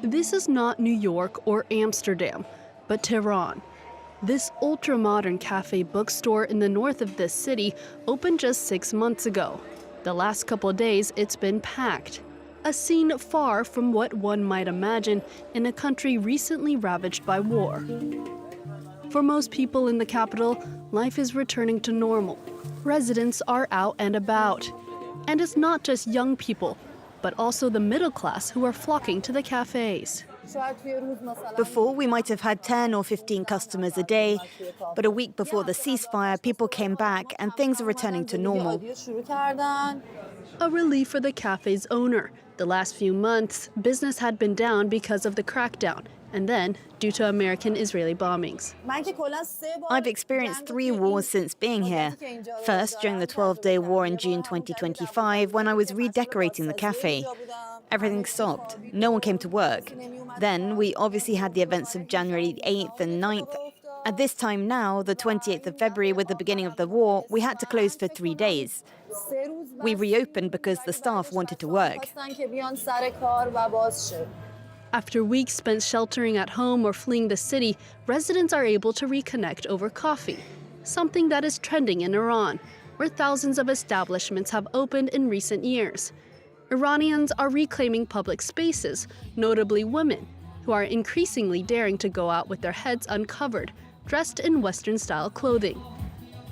This is not New York or Amsterdam, but Tehran. This ultra-modern cafe bookstore in the north of this city opened just 6 months ago. The last couple days, it's been packed. A scene far from what one might imagine in a country recently ravaged by war. For most people in the capital, life is returning to normal. Residents are out and about. And it's not just young people, but also the middle class who are flocking to the cafes. Before, we might have had 10 or 15 customers a day, but a week before the ceasefire, people came back and things are returning to normal. A relief for the cafe's owner. The last few months, business had been down because of the crackdown, and then due to American-Israeli bombings. I've experienced 3 wars since being here. First, during the 12-day war in June 2025, when I was redecorating the cafe. Everything stopped. No one came to work. Then, we obviously had the events of January 8th and 9th. At this time now, the 28th of February, with the beginning of the war, we had to close for 3 days. We reopened because the staff wanted to work. After weeks spent sheltering at home or fleeing the city, residents are able to reconnect over coffee, something that is trending in Iran, where thousands of establishments have opened in recent years. Iranians are reclaiming public spaces, notably women, who are increasingly daring to go out with their heads uncovered, dressed in Western-style clothing.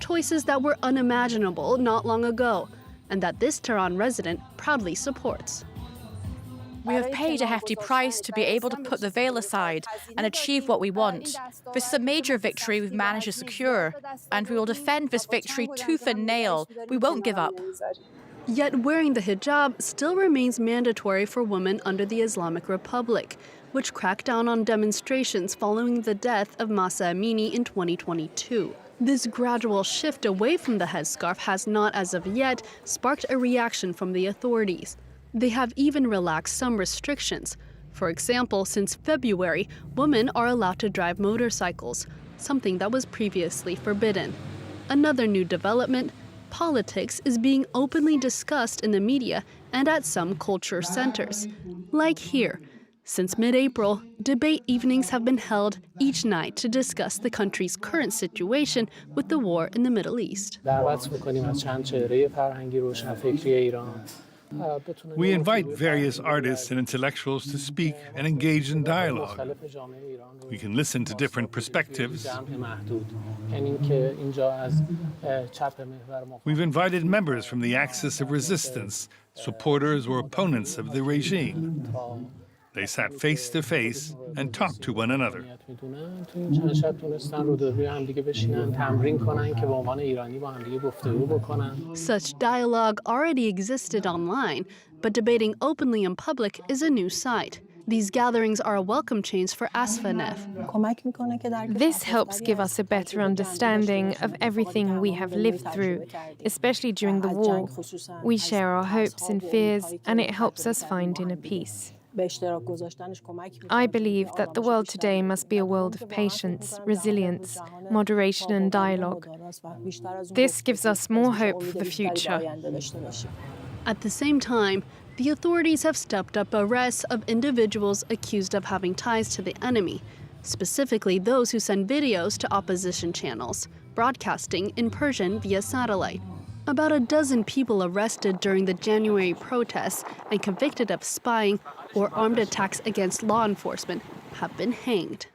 Choices that were unimaginable not long ago, and that this Tehran resident proudly supports. We have paid a hefty price to be able to put the veil aside and achieve what we want. This is a major victory we've managed to secure, and we will defend this victory tooth and nail. We won't give up. Yet wearing the hijab still remains mandatory for women under the Islamic Republic, which cracked down on demonstrations following the death of Mahsa Amini in 2022. This gradual shift away from the headscarf has not, as of yet, sparked a reaction from the authorities. They have even relaxed some restrictions. For example, since February, women are allowed to drive motorcycles, something that was previously forbidden. Another new development: politics is being openly discussed in the media and at some culture centers, like here. Since mid-April, debate evenings have been held each night to discuss the country's current situation with the war in the Middle East. We invite various artists and intellectuals to speak and engage in dialogue. We can listen to different perspectives. We've invited members from the axis of resistance, supporters or opponents of the regime. They sat face to face and talked to one another. Such dialogue already existed online, but debating openly in public is a new sight. These gatherings are a welcome change for Asfanef. This helps give us a better understanding of everything we have lived through, especially during the war. We share our hopes and fears, and it helps us find inner peace. I believe that the world today must be a world of patience, resilience, moderation and dialogue. This gives us more hope for the future. At the same time, the authorities have stepped up arrests of individuals accused of having ties to the enemy, specifically those who send videos to opposition channels, broadcasting in Persian via satellite. About a dozen people arrested during the January protests and convicted of spying or armed attacks against law enforcement have been hanged.